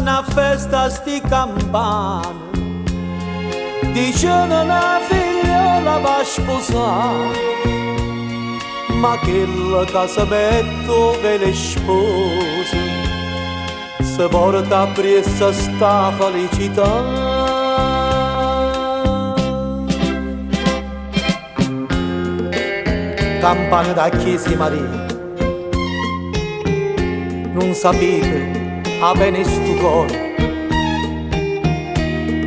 una festa sti campane, dicendo una figliola va a sposare, ma che il casamento ve le spose si porta appresso sta felicità. Campane da Chiesa Maria, non sapete a bene sto cuore,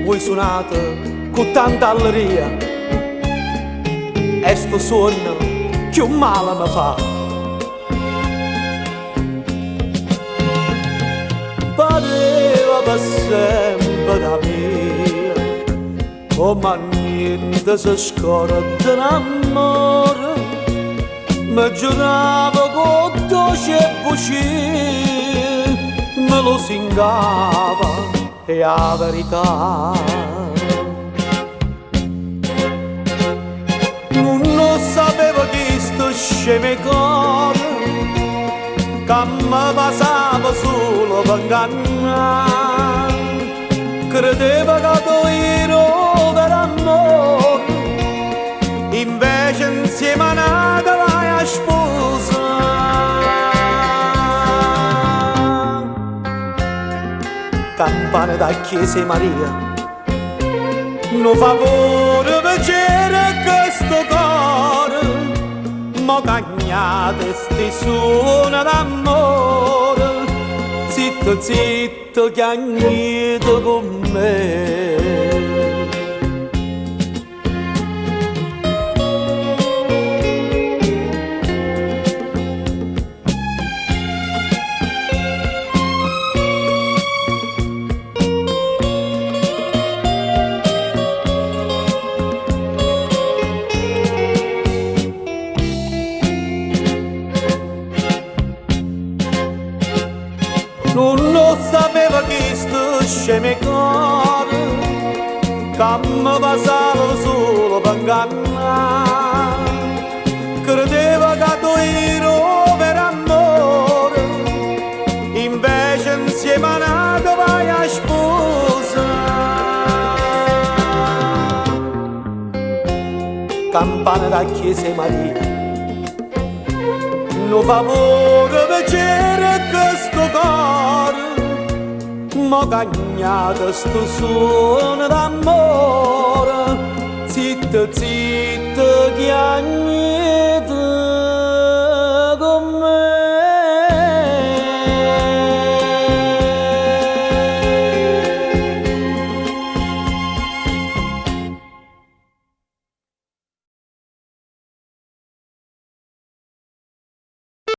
voi suonate con tanta allegria e sto suono che un male mi fa. Pareva per sempre da mia, come niente si scorda d'amore. Mi giurava con dolce voce, me lo singava e la verità. Non sapevo che sto scemo cuore, che mi passava solo per ingannare. Credevo che tu ero per amore, invece insieme a nata vai a sposare. Campane da Chiesa Maria, no favore vedere questo cuore, mo cagnate sti suona d'amore, zitto zitto chiagnito con me. Non lo sapevo che sto scemo cuore, che mi passava solo per ingannare. Credevo che tu ero per amore, invece insieme a nata vai a sposare. Campane da Chiesa Maria, no favore vedere questo cuore, mo cagnata sto suono d'amore, zitto zitto